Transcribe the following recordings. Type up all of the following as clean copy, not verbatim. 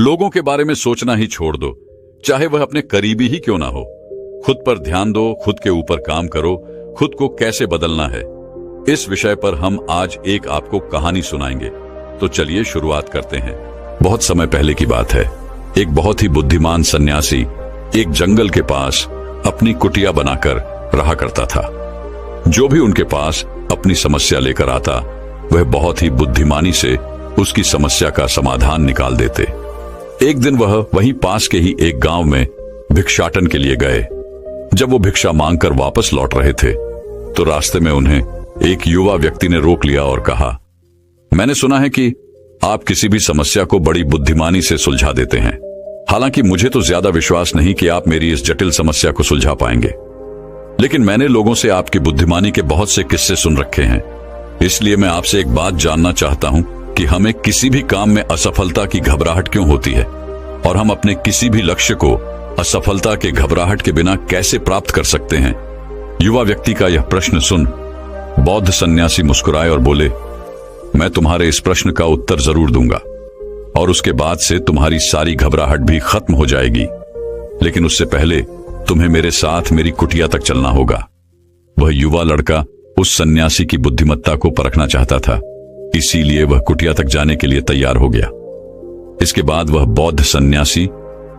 लोगों के बारे में सोचना ही छोड़ दो, चाहे वह अपने करीबी ही क्यों ना हो। खुद पर ध्यान दो, खुद के ऊपर काम करो, खुद को कैसे बदलना है, इस विषय पर हम आज एक आपको कहानी सुनाएंगे। तो चलिए शुरुआत करते हैं। बहुत समय पहले की बात है। एक बहुत ही बुद्धिमान सन्यासी एक जंगल के पास अपनी कुटिया बनाकर रहा करता था। जो भी उनके पास अपनी समस्या लेकर आता, वह बहुत ही बुद्धिमानी से उसकी समस्या का समाधान निकाल देते। एक दिन वह वहीं पास के ही एक गांव में भिक्षाटन के लिए गए। जब वो भिक्षा मांगकर वापस लौट रहे थे, तो रास्ते में उन्हें एक युवा व्यक्ति ने रोक लिया और कहा, मैंने सुना है कि आप किसी भी समस्या को बड़ी बुद्धिमानी से सुलझा देते हैं। हालांकि मुझे तो ज्यादा विश्वास नहीं कि आप मेरी इस जटिल समस्या को सुलझा पाएंगे, लेकिन मैंने लोगों से आपकी बुद्धिमानी के बहुत से किस्से सुन रखे हैं। इसलिए मैं आपसे एक बात जानना चाहता हूं कि हमें किसी भी काम में असफलता की घबराहट क्यों होती है, और हम अपने किसी भी लक्ष्य को असफलता के घबराहट के बिना कैसे प्राप्त कर सकते हैं। युवा व्यक्ति का यह प्रश्न सुन बौद्ध सन्यासी मुस्कुराए और बोले, मैं तुम्हारे इस प्रश्न का उत्तर जरूर दूंगा, और उसके बाद से तुम्हारी सारी घबराहट भी खत्म हो जाएगी। लेकिन उससे पहले तुम्हें मेरे साथ मेरी कुटिया तक चलना होगा। वह युवा लड़का उस सन्यासी की बुद्धिमत्ता को परखना चाहता था, इसीलिए वह कुटिया तक जाने के लिए तैयार हो गया। इसके बाद वह बौद्ध सन्यासी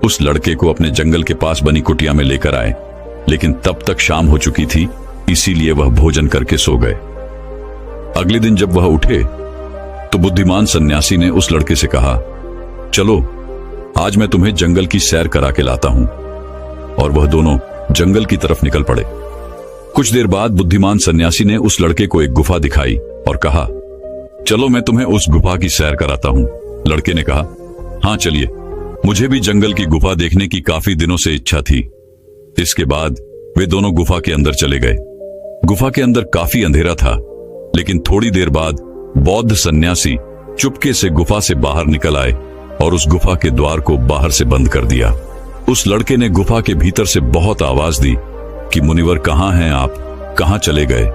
उस लड़के को अपने जंगल के पास बनी कुटिया में लेकर आए, लेकिन तब तक शाम हो चुकी थी, इसीलिए वह भोजन करके सो गए। अगले दिन जब वह उठे, तो बुद्धिमान सन्यासी ने उस लड़के से कहा, चलो आज मैं तुम्हें जंगल की सैर करा के लाता हूं। और वह दोनों जंगल की तरफ निकल पड़े। कुछ देर बाद बुद्धिमान सन्यासी ने उस लड़के को एक गुफा दिखाई और कहा, चलो मैं तुम्हें उस गुफा की सैर कराता हूं। लड़के ने कहा, हाँ चलिए, मुझे भी जंगल की गुफा देखने की काफी दिनों से इच्छा थी। इसके बाद वे दोनों गुफा के अंदर चले गए। गुफा के अंदर काफी अंधेरा था, लेकिन थोड़ी देर बाद बौद्ध सन्यासी चुपके से गुफा से बाहर निकल आए और उस गुफा के द्वार को बाहर से बंद कर दिया। उस लड़के ने गुफा के भीतर से बहुत आवाज दी कि मुनिवर कहाँ हैं आप, कहाँ चले गए,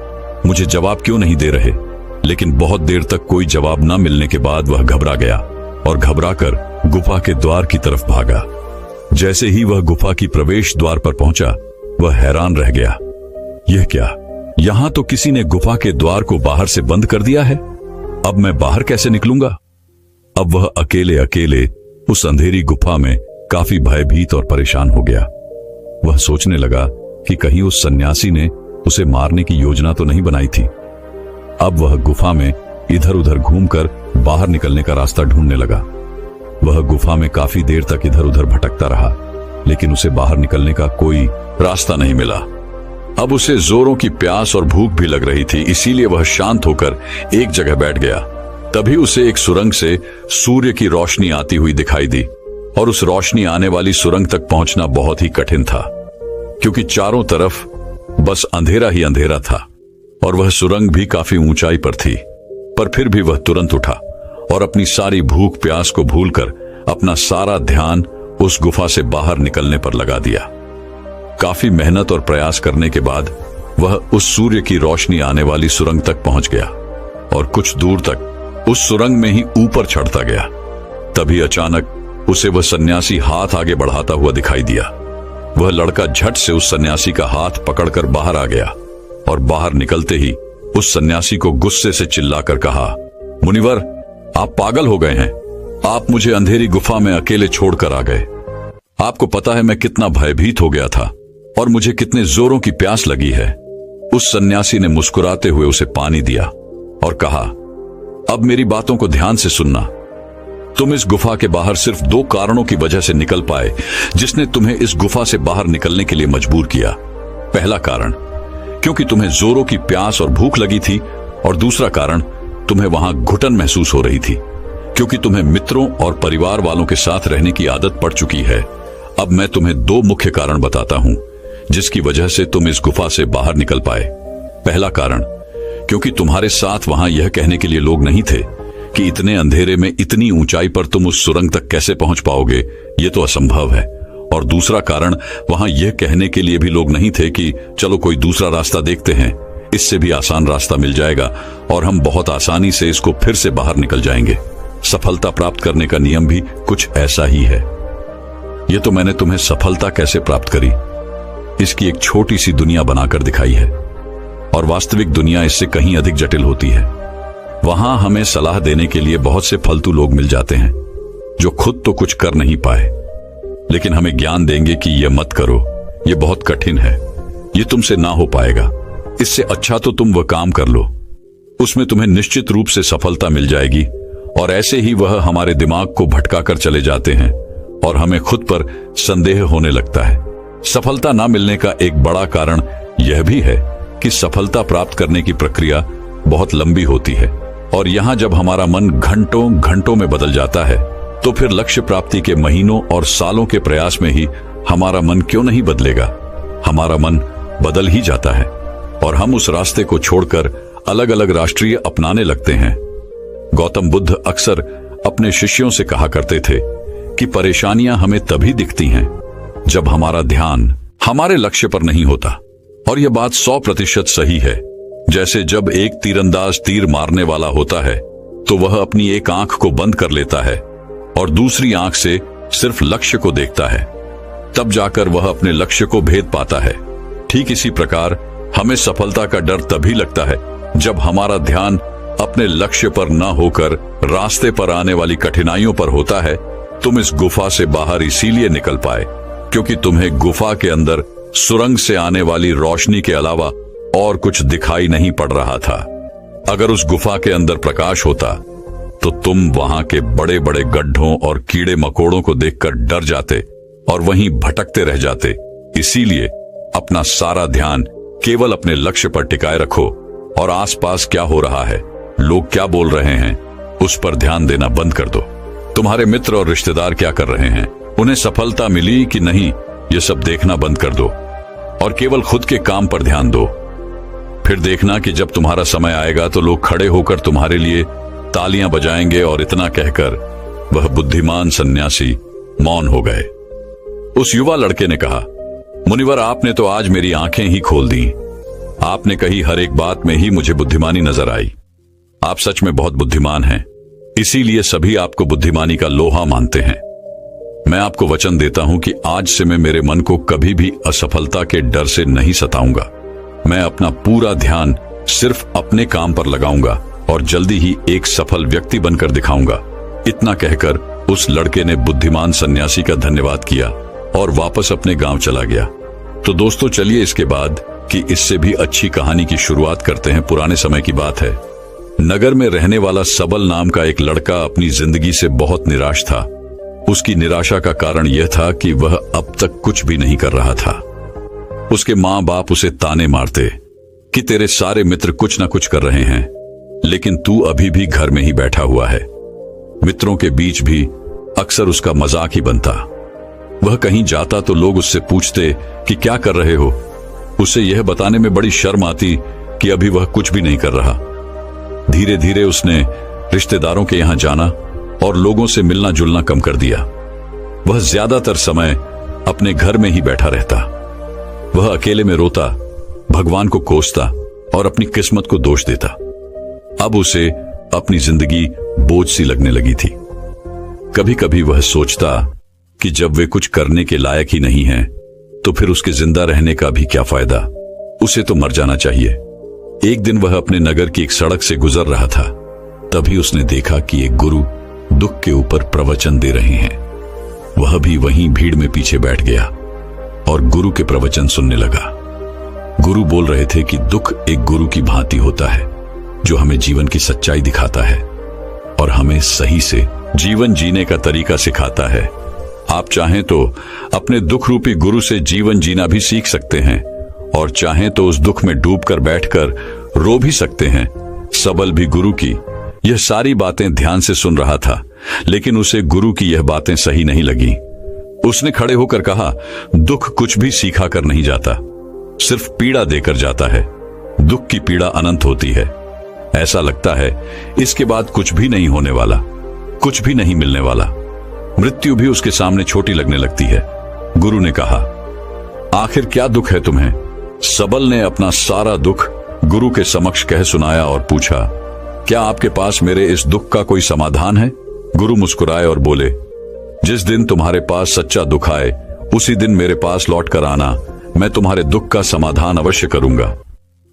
मुझे जवाब क्यों नहीं दे रहे। लेकिन बहुत देर तक कोई जवाब न मिलने के बाद वह घबरा गया और घबराकर गुफा के द्वार की तरफ भागा। जैसे ही वह गुफा की प्रवेश द्वार पर पहुंचा, वह हैरान रह गया। यह क्या, यहां तो किसी ने गुफा के द्वार को बाहर से बंद कर दिया है। अब मैं बाहर कैसे निकलूंगा। अब वह अकेले अकेले उस अंधेरी गुफा में काफी भयभीत और परेशान हो गया। वह सोचने लगा कि कहीं उस सन्यासी ने उसे मारने की योजना तो नहीं बनाई थी। अब वह गुफा में इधर उधर घूमकर बाहर निकलने का रास्ता ढूंढने लगा। वह गुफा में काफी देर तक इधर उधर भटकता रहा, लेकिन उसे बाहर निकलने का कोई रास्ता नहीं मिला। अब उसे जोरों की प्यास और भूख भी लग रही थी, इसीलिए वह शांत होकर एक जगह बैठ गया। तभी उसे एक सुरंग से सूर्य की रोशनी आती हुई दिखाई दी, और उस रोशनी आने वाली सुरंग तक पहुंचना बहुत ही कठिन था, क्योंकि चारों तरफ बस अंधेरा ही अंधेरा था, और वह सुरंग भी काफी ऊंचाई पर थी। पर फिर भी वह तुरंत उठा और अपनी सारी भूख प्यास को भूलकर अपना सारा ध्यान उस गुफा से बाहर निकलने पर लगा दिया। काफी मेहनत और प्रयास करने के बाद वह उस सूर्य की रोशनी आने वाली सुरंग तक पहुंच गया, और कुछ दूर तक उस सुरंग में ही ऊपर चढ़ता गया। तभी अचानक उसे वह सन्यासी हाथ आगे बढ़ाता हुआ दिखाई दिया। वह लड़का झट से उस सन्यासी का हाथ पकड़कर बाहर आ गया, और बाहर निकलते ही उस सन्यासी को गुस्से से चिल्लाकर कहा, मुनिवर आप पागल हो गए हैं। आप मुझे अंधेरी गुफा में अकेले छोड़कर आ गए। आपको पता है मैं कितना भयभीत हो गया था और मुझे कितने जोरों की प्यास लगी है। उस सन्यासी ने मुस्कुराते हुए उसे पानी दिया और कहा, अब मेरी बातों को ध्यान से सुनना। तुम इस गुफा के बाहर सिर्फ 2 कारणों की वजह से निकल पाए, जिसने तुम्हें इस गुफा से बाहर निकलने के लिए मजबूर किया। पहला कारण, क्योंकि तुम्हें जोरों की प्यास और भूख लगी थी, और दूसरा कारण, तुम्हें वहां घुटन महसूस हो रही थी, क्योंकि तुम्हें मित्रों और परिवार वालों के साथ रहने की आदत पड़ चुकी है। अब मैं तुम्हें 2 मुख्य कारण बताता हूं, जिसकी वजह से तुम इस गुफा से बाहर निकल पाए। पहला कारण, क्योंकि तुम्हारे साथ वहां यह कहने के लिए लोग नहीं थे कि इतने अंधेरे में इतनी ऊंचाई पर तुम उस सुरंग तक कैसे पहुंच पाओगे, ये तो असंभव है। और दूसरा कारण, वहां यह कहने के लिए भी लोग नहीं थे कि चलो कोई दूसरा रास्ता देखते हैं, इससे भी आसान रास्ता मिल जाएगा और हम बहुत आसानी से इसको फिर से बाहर निकल जाएंगे। सफलता प्राप्त करने का नियम भी कुछ ऐसा ही है। यह तो मैंने तुम्हें सफलता कैसे प्राप्त करी इसकी एक छोटी सी दुनिया बनाकर दिखाई है, और वास्तविक दुनिया इससे कहीं अधिक जटिल होती है। वहां हमें सलाह देने के लिए बहुत से फालतू लोग मिल जाते हैं जो खुद तो कुछ कर नहीं पाए, लेकिन हमें ज्ञान देंगे कि यह मत करो, यह बहुत कठिन है, यह तुमसे ना हो पाएगा, इससे अच्छा तो तुम वह काम कर लो, उसमें तुम्हें निश्चित रूप से सफलता मिल जाएगी। और ऐसे ही वह हमारे दिमाग को भटका कर चले जाते हैं और हमें खुद पर संदेह होने लगता है। सफलता ना मिलने का एक बड़ा कारण यह भी है कि सफलता प्राप्त करने की प्रक्रिया बहुत लंबी होती है, और यहां जब हमारा मन घंटों घंटों में बदल जाता है तो फिर लक्ष्य प्राप्ति के महीनों और सालों के प्रयास में ही हमारा मन क्यों नहीं बदलेगा। हमारा मन बदल ही जाता है और हम उस रास्ते को छोड़कर अलग अलग राष्ट्रीय अपनाने लगते हैं। गौतम बुद्ध अक्सर अपने शिष्यों से कहा करते थे कि परेशानियां हमें तभी दिखती हैं जब हमारा ध्यान हमारे लक्ष्य पर नहीं होता, और यह बात 100% सही है। जैसे जब एक तीरंदाज तीर मारने वाला होता है तो वह अपनी एक आंख को बंद कर लेता है और दूसरी आंख से सिर्फ लक्ष्य को देखता है, तब जाकर वह अपने लक्ष्य को भेद पाता है। ठीक इसी प्रकार हमें सफलता का डर तभी लगता है जब हमारा ध्यान अपने लक्ष्य पर न होकर रास्ते पर आने वाली कठिनाइयों पर होता है। तुम इस गुफा से बाहर इसीलिए निकल पाए क्योंकि तुम्हें गुफा के अंदर सुरंग से आने वाली रोशनी के अलावा और कुछ दिखाई नहीं पड़ रहा था। अगर उस गुफा के अंदर प्रकाश होता तो तुम वहां के बड़े बड़े गड्ढों और कीड़े मकोड़ों को देखकर डर जाते और वहीं भटकते रह जाते। इसीलिए अपना सारा ध्यान केवल अपने लक्ष्य पर टिकाए रखो और आसपास क्या हो रहा है, लोग क्या बोल रहे हैं, उस पर ध्यान देना बंद कर दो। तुम्हारे मित्र और रिश्तेदार क्या कर रहे हैं, उन्हें सफलता मिली कि नहीं, ये सब देखना बंद कर दो और केवल खुद के काम पर ध्यान दो। फिर देखना कि जब तुम्हारा समय आएगा तो लोग खड़े होकर तुम्हारे लिए तालियां बजाएंगे। और इतना कहकर वह बुद्धिमान सन्यासी मौन हो गए। उस युवा लड़के ने कहा, मुनिवर, आपने तो आज मेरी आंखें ही खोल दी। आपने कही हर एक बात में ही मुझे बुद्धिमानी नजर आई। आप सच में बहुत बुद्धिमान हैं, इसीलिए सभी आपको बुद्धिमानी का लोहा मानते हैं। मैं आपको वचन देता हूं कि आज से मैं मेरे मन को कभी भी असफलता के डर से नहीं सताऊंगा। मैं अपना पूरा ध्यान सिर्फ अपने काम पर लगाऊंगा और जल्दी ही एक सफल व्यक्ति बनकर दिखाऊंगा। इतना कहकर उस लड़के ने बुद्धिमान सन्यासी का धन्यवाद किया और वापस अपने गांव चला गया। तो दोस्तों, चलिए इसके बाद की इससे भी अच्छी कहानी की शुरुआत करते हैं। पुराने समय की बात है। नगर में रहने वाला सबल नाम का एक लड़का अपनी जिंदगी से बहुत निराश था। उसकी निराशा का कारण यह था कि वह अब तक कुछ भी नहीं कर रहा था। उसके माँ बाप उसे ताने मारते कि तेरे सारे मित्र कुछ ना कुछ कर रहे हैं, लेकिन तू अभी भी घर में ही बैठा हुआ है। मित्रों के बीच भी अक्सर उसका मजाक ही बनता। वह कहीं जाता तो लोग उससे पूछते कि क्या कर रहे हो। उसे यह बताने में बड़ी शर्म आती कि अभी वह कुछ भी नहीं कर रहा। धीरे धीरे उसने रिश्तेदारों के यहां जाना और लोगों से मिलना जुलना कम कर दिया। वह ज्यादातर समय अपने घर में ही बैठा रहता। वह अकेले में रोता, भगवान को कोसता और अपनी किस्मत को दोष देता। अब उसे अपनी जिंदगी बोझ सी लगने लगी थी। कभी कभी वह सोचता कि जब वे कुछ करने के लायक ही नहीं हैं, तो फिर उसके जिंदा रहने का भी क्या फायदा, उसे तो मर जाना चाहिए। एक दिन वह अपने नगर की एक सड़क से गुजर रहा था। तभी उसने देखा कि एक गुरु दुख के ऊपर प्रवचन दे रहे हैं। वह भी वहीं भीड़ में पीछे बैठ गया और गुरु के प्रवचन सुनने लगा। गुरु बोल रहे थे कि दुख एक गुरु की भांति होता है जो हमें जीवन की सच्चाई दिखाता है और हमें सही से जीवन जीने का तरीका सिखाता है। आप चाहें तो अपने दुख रूपी गुरु से जीवन जीना भी सीख सकते हैं और चाहें तो उस दुख में डूबकर बैठकर रो भी सकते हैं। सबल भी गुरु की यह सारी बातें ध्यान से सुन रहा था, लेकिन उसे गुरु की यह बातें सही नहीं लगी। उसने खड़े होकर कहा, दुख कुछ भी सीखा कर नहीं जाता, सिर्फ पीड़ा देकर जाता है। दुख की पीड़ा अनंत होती है। ऐसा लगता है इसके बाद कुछ भी नहीं होने वाला, कुछ भी नहीं मिलने वाला। मृत्यु भी उसके सामने छोटी लगने लगती है। गुरु ने कहा, आखिर क्या दुख है तुम्हें? सबल ने अपना सारा दुख गुरु के समक्ष कह सुनाया और पूछा, क्या आपके पास मेरे इस दुख का कोई समाधान है? गुरु मुस्कुराए और बोले, जिस दिन तुम्हारे पास सच्चा दुख आए उसी दिन मेरे पास लौट कर आना, मैं तुम्हारे दुख का समाधान अवश्य करूंगा।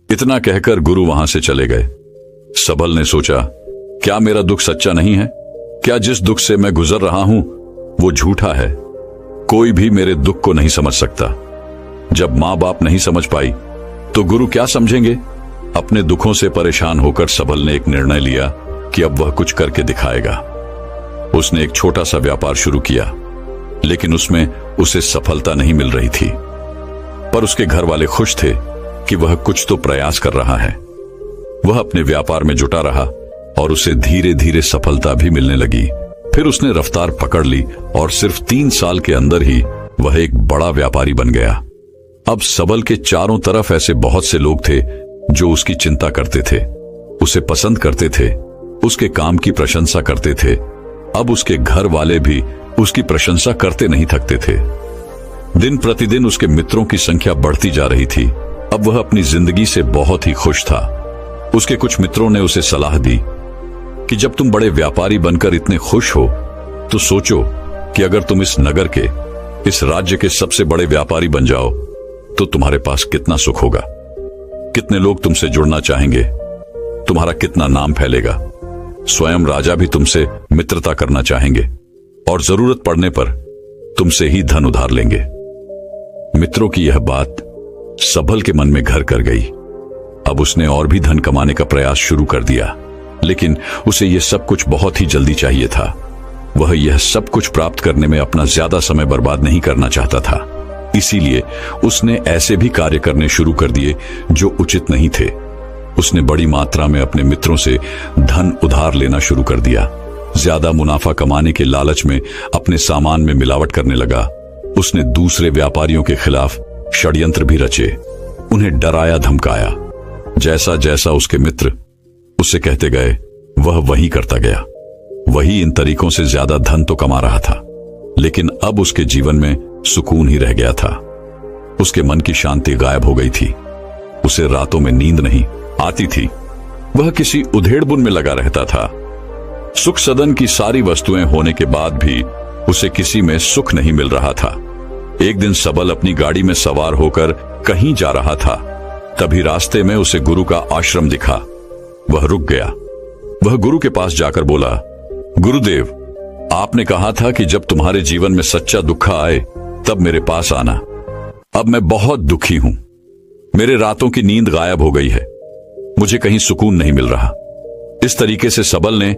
इतना कहकर गुरु वहां से चले गए। सबल ने सोचा, क्या मेरा दुख सच्चा नहीं है? क्या जिस दुख से मैं गुजर रहा हूं वो झूठा है? कोई भी मेरे दुख को नहीं समझ सकता। जब मां बाप नहीं समझ पाई तो गुरु क्या समझेंगे? अपने दुखों से परेशान होकर सबल ने एक निर्णय लिया कि अब वह कुछ करके दिखाएगा। उसने एक छोटा सा व्यापार शुरू किया, लेकिन उसमें उसे सफलता नहीं मिल रही थी। पर उसके घर वाले खुश थे कि वह कुछ तो प्रयास कर रहा है। वह अपने व्यापार में जुटा रहा और उसे धीरे धीरे सफलता भी मिलने लगी। फिर उसने रफ्तार पकड़ ली और सिर्फ 3 साल के अंदर ही वह एक बड़ा व्यापारी बन गया। अब सबल के चारों तरफ ऐसे बहुत से लोग थे जो उसकी चिंता करते थे, उसे पसंद करते थे, उसके काम की प्रशंसा करते थे। अब उसके घर वाले भी उसकी प्रशंसा करते नहीं थकते थे। दिन प्रतिदिन उसके मित्रों की संख्या बढ़ती जा रही थी। अब वह अपनी जिंदगी से बहुत ही खुश था। उसके कुछ मित्रों ने उसे सलाह दी कि जब तुम बड़े व्यापारी बनकर इतने खुश हो तो सोचो कि अगर तुम इस नगर के, इस राज्य के सबसे बड़े व्यापारी बन जाओ तो तुम्हारे पास कितना सुख होगा, कितने लोग तुमसे जुड़ना चाहेंगे, तुम्हारा कितना नाम फैलेगा। स्वयं राजा भी तुमसे मित्रता करना चाहेंगे और जरूरत पड़ने पर तुमसे ही धन उधार लेंगे। मित्रों की यह बात सबल के मन में घर कर गई। अब उसने और भी धन कमाने का प्रयास शुरू कर दिया, लेकिन उसे यह सब कुछ बहुत ही जल्दी चाहिए था। वह यह सब कुछ प्राप्त करने में अपना ज्यादा समय बर्बाद नहीं करना चाहता था। इसीलिए उसने ऐसे भी कार्य करने शुरू कर दिए जो उचित नहीं थे। उसने बड़ी मात्रा में अपने मित्रों से धन उधार लेना शुरू कर दिया। ज्यादा मुनाफा कमाने के लालच में अपने सामान में मिलावट करने लगा। उसने दूसरे व्यापारियों के खिलाफ षड्यंत्र भी रचे, उन्हें डराया धमकाया। जैसा जैसा उसके मित्र उससे कहते गए वह वही करता गया। वही इन तरीकों से ज्यादा धन तो कमा रहा था, लेकिन अब उसके जीवन में सुकून ही रह गया था। उसके मन की शांति गायब हो गई थी। उसे रातों में नींद नहीं आती थी। वह किसी उधेड़बुन में लगा रहता था। सुख सदन की सारी वस्तुएं होने के बाद भी उसे किसी में सुख नहीं मिल रहा था। एक दिन सबल अपनी गाड़ी में सवार होकर कहीं जा रहा था। तभी रास्ते में उसे गुरु का आश्रम दिखा। वह रुक गया। वह गुरु के पास जाकर बोला, गुरुदेव, आपने कहा था कि जब तुम्हारे जीवन में सच्चा दुख आए तब मेरे पास आना। अब मैं बहुत दुखी हूं। मेरे रातों की नींद गायब हो गई है। मुझे कहीं सुकून नहीं मिल रहा। इस तरीके से सबल ने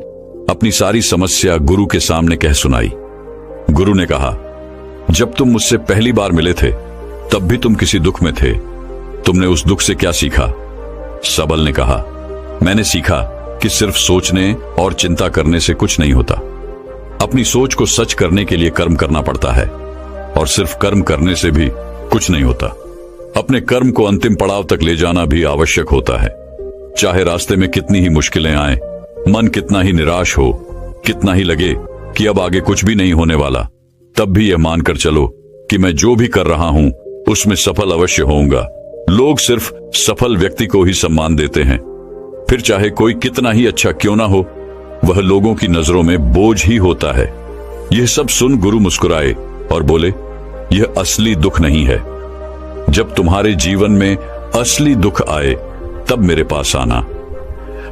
अपनी सारी समस्या गुरु के सामने कह सुनाई। गुरु ने कहा, जब तुम मुझसे पहली बार मिले थे तब भी तुम किसी दुख में थे। तुमने उस दुख से क्या सीखा? सबल ने कहा, मैंने सीखा कि सिर्फ सोचने और चिंता करने से कुछ नहीं होता। अपनी सोच को सच करने के लिए कर्म करना पड़ता है, और सिर्फ कर्म करने से भी कुछ नहीं होता। अपने कर्म को अंतिम पड़ाव तक ले जाना भी आवश्यक होता है। चाहे रास्ते में कितनी ही मुश्किलें आए, मन कितना ही निराश हो, कितना ही लगे कि अब आगे कुछ भी नहीं होने वाला, तब भी यह मानकर चलो कि मैं जो भी कर रहा हूं उसमें सफल अवश्य होऊंगा। लोग सिर्फ सफल व्यक्ति को ही सम्मान देते हैं। फिर चाहे कोई कितना ही अच्छा क्यों ना हो, वह लोगों की नजरों में बोझ ही होता है। यह सब सुन गुरु मुस्कुराए और बोले, यह असली दुख नहीं है। जब तुम्हारे जीवन में असली दुख आए तब मेरे पास आना,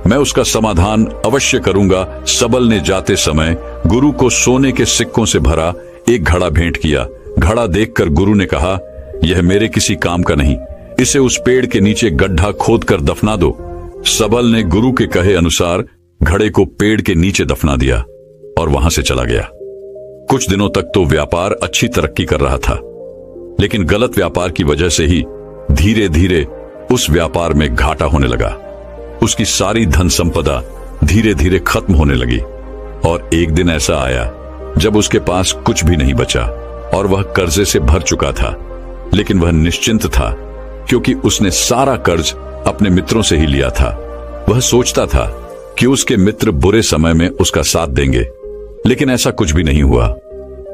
मैं उसका समाधान अवश्य करूंगा। सबल ने जाते समय गुरु को सोने के सिक्कों से भरा एक घड़ा भेंट किया। घड़ा देखकर गुरु ने कहा, यह मेरे किसी काम का नहीं, इसे उस पेड़ के नीचे गड्ढा खोदकर दफना दो। सबल ने गुरु के कहे अनुसार घड़े को पेड़ के नीचे दफना दिया और वहां से चला गया। कुछ दिनों तक तो व्यापार अच्छी तरक्की कर रहा था, लेकिन गलत व्यापार की वजह से ही धीरे धीरे उस व्यापार में घाटा होने लगा। उसकी सारी धन संपदा धीरे धीरे खत्म होने लगी और एक दिन ऐसा आया जब उसके पास कुछ भी नहीं बचा और वह कर्जे से भर चुका था। लेकिन वह निश्चिंत था क्योंकि उसने सारा कर्ज अपने मित्रों से ही लिया था। वह सोचता था कि उसके मित्र बुरे समय में उसका साथ देंगे, लेकिन ऐसा कुछ भी नहीं हुआ।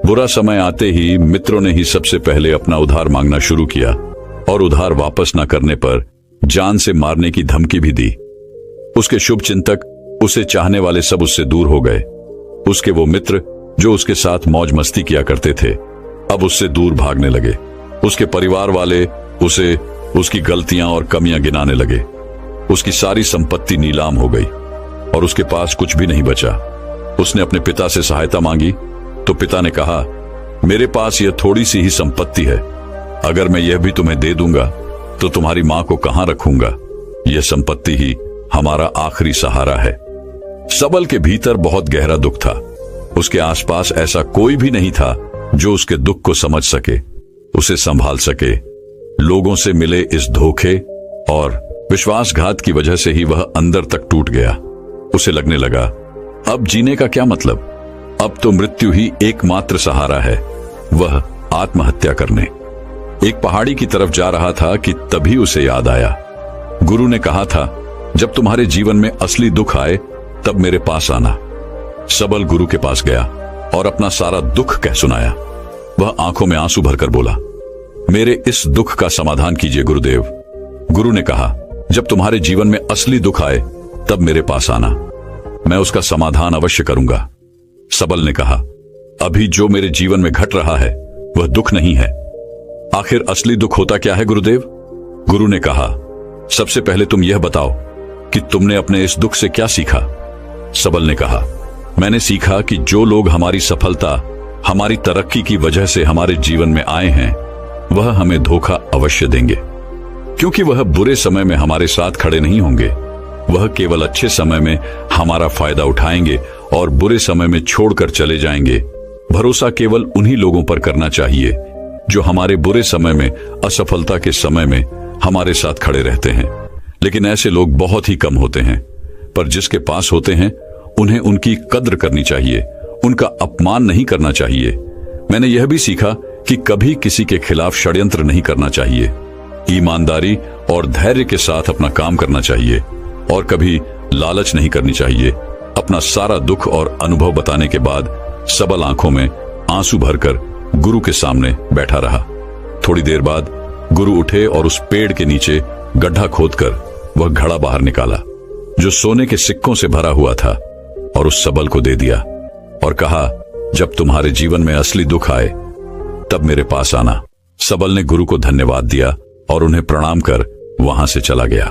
बुरा समय आते ही मित्रों ने ही सबसे पहले अपना उधार मांगना शुरू किया और उधार वापस न करने पर जान से मारने की धमकी भी दी। उसके शुभ चिंतक, उसे चाहने वाले सब उससे दूर हो गए। उसके वो मित्र जो उसके साथ मौज मस्ती किया करते थे अब उससे दूर भागने लगे। उसके परिवार वाले उसे उसकी गलतियां और कमियां गिनाने लगे। उसकी सारी संपत्ति नीलाम हो गई और उसके पास कुछ भी नहीं बचा। उसने अपने पिता से सहायता मांगी तो पिता ने कहा, मेरे पास यह थोड़ी सी ही संपत्ति है, अगर मैं यह भी तुम्हें दे दूंगा तो तुम्हारी मां को कहां रखूंगा? यह संपत्ति ही हमारा आखिरी सहारा है। सबल के भीतर बहुत गहरा दुख था। उसके आसपास ऐसा कोई भी नहीं था जो उसके दुख को समझ सके, उसे संभाल सके। लोगों से मिले इस धोखे और विश्वासघात की वजह से ही वह अंदर तक टूट गया। उसे लगने लगा, अब जीने का क्या मतलब? अब तो मृत्यु ही एकमात्र सहारा है। वह आत्महत्या करने एक पहाड़ी की तरफ जा रहा था कि तभी उसे याद आया, गुरु ने कहा था, जब तुम्हारे जीवन में असली दुख आए तब मेरे पास आना। सबल गुरु के पास गया और अपना सारा दुख कह सुनाया। वह आंखों में आंसू भरकर बोला, मेरे इस दुख का समाधान कीजिए गुरुदेव। गुरु ने कहा, जब तुम्हारे जीवन में असली दुख आए तब मेरे पास आना, मैं उसका समाधान अवश्य करूंगा। सबल ने कहा, अभी जो मेरे जीवन में घट रहा है वह दुख नहीं है। आखिर असली दुख होता क्या है गुरुदेव? गुरु ने कहा, सबसे पहले तुम यह बताओ कि तुमने अपने इस दुख से क्या सीखा? सबल ने कहा, मैंने सीखा कि जो लोग हमारी सफलता, हमारी तरक्की की वजह से हमारे जीवन में आए हैं वह हमें धोखा अवश्य देंगे, क्योंकि वह बुरे समय में हमारे साथ खड़े नहीं होंगे। वह केवल अच्छे समय में हमारा फायदा उठाएंगे और बुरे समय में छोड़कर चले जाएंगे। भरोसा केवल उन्हीं लोगों पर करना चाहिए जो हमारे बुरे समय में, असफलता के समय में हमारे साथ खड़े रहते हैं। लेकिन ऐसे लोग बहुत ही कम होते हैं, पर जिसके पास होते हैं उन्हें उनकी कद्र करनी चाहिए, उनका अपमान नहीं करना चाहिए। मैंने यह भी सीखा कि कभी किसी के खिलाफ षड्यंत्र नहीं करना चाहिए। ईमानदारी और धैर्य के साथ अपना काम करना चाहिए और कभी लालच नहीं करनी चाहिए। अपना सारा दुख और अनुभव बताने के बाद सबल आंखों में आंसू भरकर गुरु के सामने बैठा रहा। थोड़ी देर बाद गुरु उठे और उस पेड़ के नीचे गड्ढा खोदकर वह घड़ा बाहर निकाला जो सोने के सिक्कों से भरा हुआ था और उस सबल को दे दिया और कहा, जब तुम्हारे जीवन में असली दुख आए तब मेरे पास आना। सबल ने गुरु को धन्यवाद दिया और उन्हें प्रणाम कर वहां से चला गया।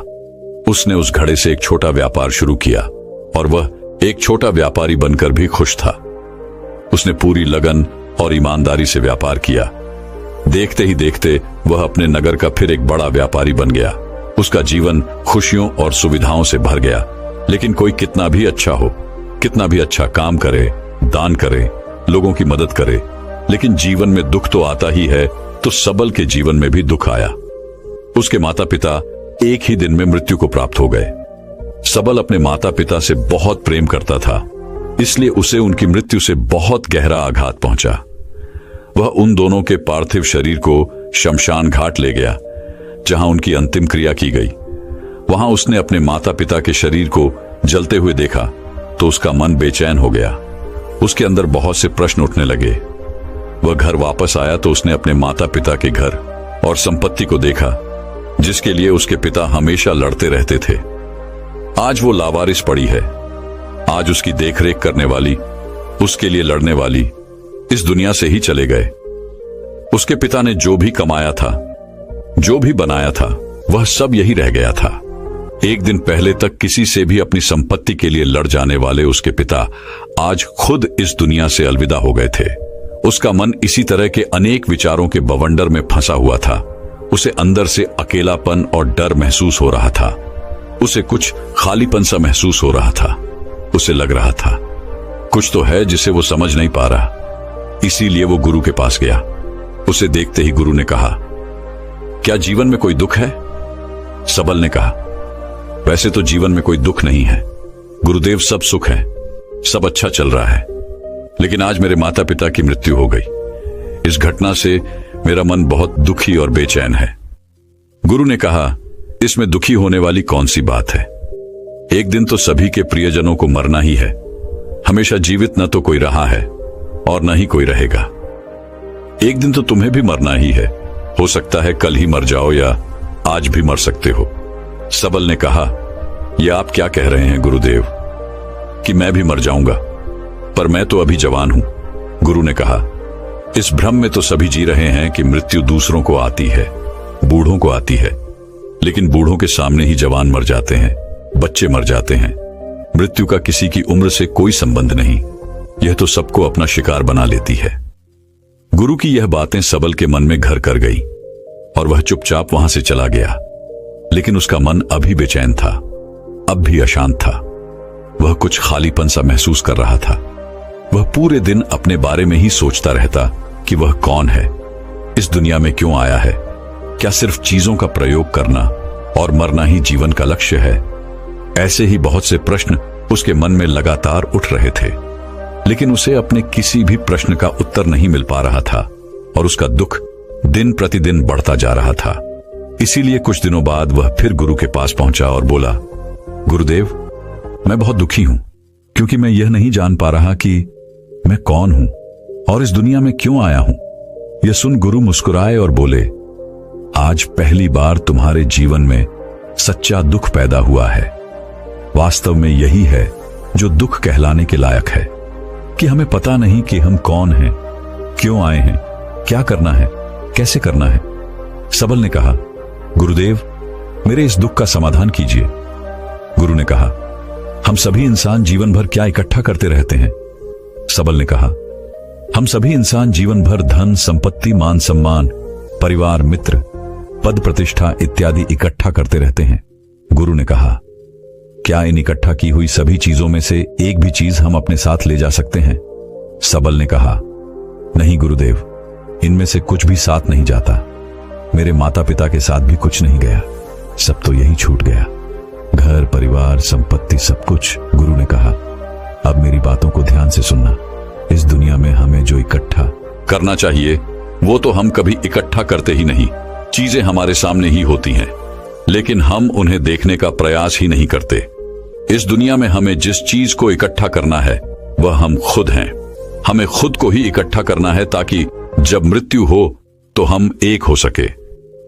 उसने उस घड़े से एक छोटा व्यापार शुरू किया और वह एक छोटा व्यापारी बनकर भी खुश था। उसने पूरी लगन और ईमानदारी से व्यापार किया। देखते ही देखते वह अपने नगर का फिर एक बड़ा व्यापारी बन गया। उसका जीवन खुशियों और सुविधाओं से भर गया। लेकिन कोई कितना भी अच्छा हो, कितना भी अच्छा काम करे, दान करे, लोगों की मदद करे, लेकिन जीवन में दुख तो आता ही है। तो सबल के जीवन में भी दुख आया। उसके माता पिता एक ही दिन में मृत्यु को प्राप्त हो गए। सबल अपने माता पिता से बहुत प्रेम करता था, इसलिए उसे उनकी मृत्यु से बहुत गहरा आघात पहुंचा। वह उन दोनों के पार्थिव शरीर को शमशान घाट ले गया, जहां उनकी अंतिम क्रिया की गई। वहां उसने अपने माता पिता के शरीर को जलते हुए देखा तो उसका मन बेचैन हो गया। उसके अंदर बहुत से प्रश्न उठने लगे। वह घर वापस आया तो उसने अपने माता पिता के घर और संपत्ति को देखा, जिसके लिए उसके पिता हमेशा लड़ते रहते थे। आज वो लावारिस पड़ी है। आज उसकी देखरेख करने वाली, उसके लिए लड़ने वाली इस दुनिया से ही चले गए। उसके पिता ने जो भी कमाया था, जो भी बनाया था, वह सब यही रह गया था। एक दिन पहले तक किसी से भी अपनी संपत्ति के लिए लड़ जाने वाले उसके पिता आज खुद इस दुनिया से अलविदा हो गए थे। उसका मन इसी तरह के अनेक विचारों के बवंडर में फंसा हुआ था। उसे अंदर से अकेलापन और डर महसूस हो रहा था। उसे कुछ खालीपन सा महसूस हो रहा था। उसे लग रहा था कुछ तो है जिसे वो समझ नहीं पा रहा। इसीलिए वो गुरु के पास गया। उसे देखते ही गुरु ने कहा, क्या जीवन में कोई दुख है? सबल ने कहा, वैसे तो जीवन में कोई दुख नहीं है गुरुदेव, सब सुख है, सब अच्छा चल रहा है। लेकिन आज मेरे माता पिता की मृत्यु हो गई। इस घटना से मेरा मन बहुत दुखी और बेचैन है। गुरु ने कहा, इसमें दुखी होने वाली कौन सी बात है? एक दिन तो सभी के प्रियजनों को मरना ही है। हमेशा जीवित न तो कोई रहा है और न ही कोई रहेगा। एक दिन तो तुम्हें भी मरना ही है। हो सकता है कल ही मर जाओ या आज भी मर सकते हो। सबल ने कहा, यह आप क्या कह रहे हैं गुरुदेव कि मैं भी मर जाऊंगा? पर मैं तो अभी जवान हूं। गुरु ने कहा, इस भ्रम में तो सभी जी रहे हैं कि मृत्यु दूसरों को आती है, बूढ़ों को आती है, लेकिन बूढ़ों के सामने ही जवान मर जाते हैं, बच्चे मर जाते हैं। मृत्यु का किसी की उम्र से कोई संबंध नहीं, यह तो सबको अपना शिकार बना लेती है। गुरु की यह बातें सबल के मन में घर कर गई और वह चुपचाप वहां से चला गया। लेकिन उसका मन अभी बेचैन था, अब भी अशांत था। वह कुछ खालीपन सा महसूस कर रहा था। वह पूरे दिन अपने बारे में ही सोचता रहता कि वह कौन है, इस दुनिया में क्यों आया है, क्या सिर्फ चीजों का प्रयोग करना और मरना ही जीवन का लक्ष्य है। ऐसे ही बहुत से प्रश्न उसके मन में लगातार उठ रहे थे, लेकिन उसे अपने किसी भी प्रश्न का उत्तर नहीं मिल पा रहा था और उसका दुख दिन प्रतिदिन बढ़ता जा रहा था। इसीलिए कुछ दिनों बाद वह फिर गुरु के पास पहुंचा और बोला, गुरुदेव, मैं बहुत दुखी हूं, क्योंकि मैं यह नहीं जान पा रहा कि मैं कौन हूं और इस दुनिया में क्यों आया हूं। यह सुन गुरु मुस्कुराए और बोले, आज पहली बार तुम्हारे जीवन में सच्चा दुख पैदा हुआ है। वास्तव में यही है जो दुख कहलाने के लायक है, कि हमें पता नहीं कि हम कौन हैं, क्यों आए हैं, क्या करना है, कैसे करना है। सबल ने कहा, गुरुदेव, मेरे इस दुख का समाधान कीजिए। गुरु ने कहा, हम सभी इंसान जीवन भर क्या इकट्ठा करते रहते हैं। सबल ने कहा, हम सभी इंसान जीवन भर धन, संपत्ति, मान सम्मान, परिवार, मित्र, पद प्रतिष्ठा इत्यादि इकट्ठा करते रहते हैं। गुरु ने कहा, क्या इन इकट्ठा की हुई सभी चीजों में से एक भी चीज हम अपने साथ ले जा सकते हैं। सबल ने कहा, नहीं गुरुदेव, इनमें से कुछ भी साथ नहीं जाता। मेरे माता पिता के साथ भी कुछ नहीं गया, सब तो यही छूट गया, घर, परिवार, संपत्ति, सब कुछ। गुरु ने कहा, अब मेरी बातों को ध्यान से सुनना। इस दुनिया में हमें जो इकट्ठा करना चाहिए वो तो हम कभी इकट्ठा करते ही नहीं। चीजें हमारे सामने ही होती हैं, लेकिन हम उन्हें देखने का प्रयास ही नहीं करते। इस दुनिया में हमें जिस चीज को इकट्ठा करना है वह हम खुद हैं। हमें खुद को ही इकट्ठा करना है, ताकि जब मृत्यु हो तो हम एक हो सके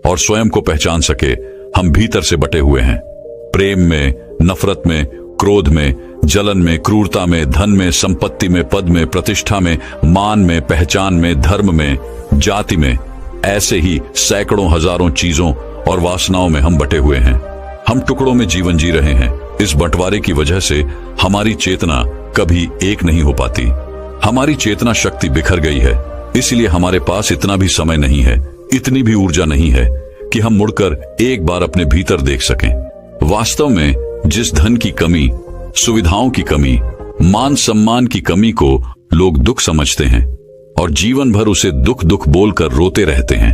और स्वयं को पहचान सके। हम भीतर से बटे हुए हैं, प्रेम में, नफरत में, क्रोध में, जलन में, क्रूरता में, धन में, संपत्ति में, पद में, प्रतिष्ठा में, मान में, पहचान में, धर्म में, जाति में। ऐसे ही सैकड़ों हजारों चीजों और वासनाओं में हम बटे हुए हैं। हम टुकड़ों में जीवन जी रहे हैं। इस बंटवारे की वजह से हमारी चेतना कभी एक नहीं हो पाती। हमारी चेतना शक्ति बिखर गई है, इसलिए हमारे पास इतना भी समय नहीं है, इतनी भी ऊर्जा नहीं है कि हम मुड़कर एक बार अपने भीतर देख सकें। वास्तव में जिस धन की कमी, सुविधाओं की कमी, मान सम्मान की कमी को लोग दुख समझते हैं और जीवन भर उसे दुख दुख बोलकर रोते रहते हैं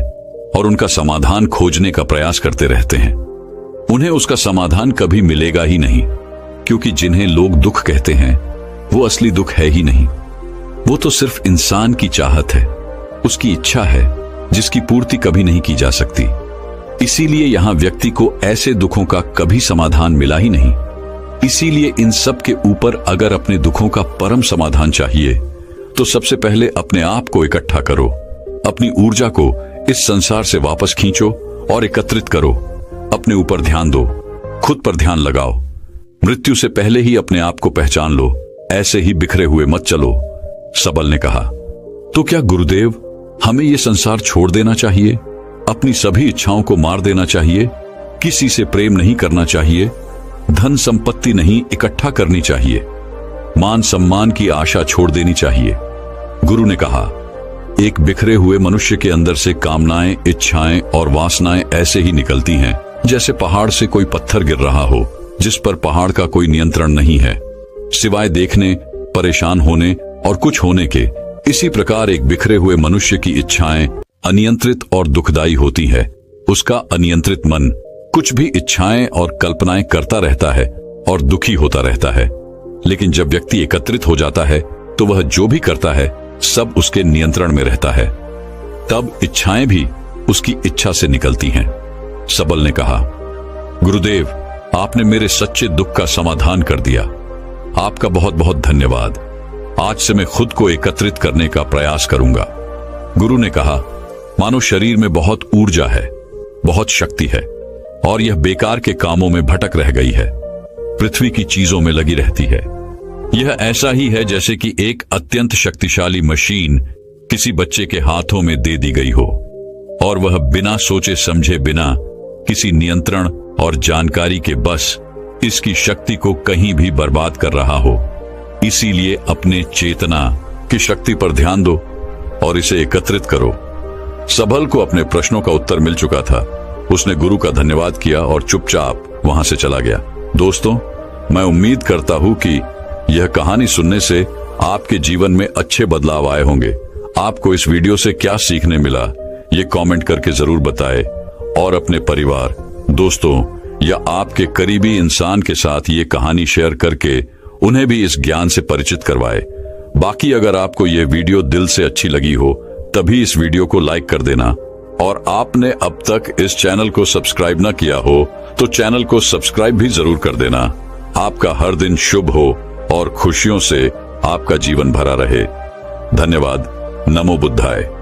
और उनका समाधान खोजने का प्रयास करते रहते हैं, उन्हें उसका समाधान कभी मिलेगा ही नहीं। क्योंकि जिन्हें लोग दुख कहते हैं वो असली दुख है ही नहीं। वो तो सिर्फ इंसान की चाहत है, उसकी इच्छा है, जिसकी पूर्ति कभी नहीं की जा सकती। इसीलिए यहां व्यक्ति को ऐसे दुखों का कभी समाधान मिला ही नहीं। इसीलिए इन सब के ऊपर अगर अपने दुखों का परम समाधान चाहिए तो सबसे पहले अपने आप को इकट्ठा करो, अपनी ऊर्जा को इस संसार से वापस खींचो और एकत्रित करो। अपने ऊपर ध्यान दो, खुद पर ध्यान लगाओ। मृत्यु से पहले ही अपने आप को पहचान लो, ऐसे ही बिखरे हुए मत चलो। सबल ने कहा, तो क्या गुरुदेव, हमें यह संसार छोड़ देना चाहिए, अपनी सभी इच्छाओं को मार देना चाहिए, किसी से प्रेम नहीं करना चाहिए, धन संपत्ति नहीं इकट्ठा करनी चाहिए, मान सम्मान की आशा छोड़ देनी चाहिए। गुरु ने कहा, एक बिखरे हुए मनुष्य के अंदर से कामनाएं, इच्छाएं और वासनाएं ऐसे ही निकलती हैं जैसे पहाड़ से कोई पत्थर गिर रहा हो, जिस पर पहाड़ का कोई नियंत्रण नहीं है सिवाय देखने, परेशान होने और कुछ होने के। इसी प्रकार एक बिखरे हुए मनुष्य की इच्छाएं अनियंत्रित और दुखदायी होती है। उसका अनियंत्रित मन कुछ भी इच्छाएं और कल्पनाएं करता रहता है और दुखी होता रहता है। लेकिन जब व्यक्ति एकत्रित हो जाता है तो वह जो भी करता है सब उसके नियंत्रण में रहता है। तब इच्छाएं भी उसकी इच्छा से निकलती हैं। सबल ने कहा, गुरुदेव, आपने मेरे सच्चे दुख का समाधान कर दिया। आपका बहुत बहुत धन्यवाद। आज से मैं खुद को एकत्रित करने का प्रयास करूंगा। गुरु ने कहा, मानो शरीर में बहुत ऊर्जा है, बहुत शक्ति है और यह बेकार के कामों में भटक रह गई है, पृथ्वी की चीजों में लगी रहती है। यह ऐसा ही है जैसे कि एक अत्यंत शक्तिशाली मशीन किसी बच्चे के हाथों में दे दी गई हो और वह बिना सोचे समझे, बिना किसी नियंत्रण और जानकारी के बस इसकी शक्ति को कहीं भी बर्बाद कर रहा हो। इसीलिए अपने चेतना की शक्ति पर ध्यान दो और इसे एकत्रित करो। सबल को अपने प्रश्नों का उत्तर मिल चुका था। उसने गुरु का धन्यवाद किया और चुपचाप वहां से चला गया। दोस्तों, मैं उम्मीद करता हूं कि यह कहानी सुनने से आपके जीवन में अच्छे बदलाव आए होंगे। आपको इस वीडियो से क्या सीखने मिला, ये कमेंट करके जरूर बताएं और अपने परिवार, दोस्तों या आपके करीबी इंसान के साथ ये कहानी शेयर करके उन्हें भी इस ज्ञान से परिचित करवाएं। बाकी अगर आपको ये वीडियो दिल से अच्छी लगी हो तभी इस वीडियो को लाइक कर देना और आपने अब तक इस चैनल को सब्सक्राइब ना किया हो तो चैनल को सब्सक्राइब भी जरूर कर देना। आपका हर दिन शुभ हो और खुशियों से आपका जीवन भरा रहे। धन्यवाद। नमो बुद्धाय।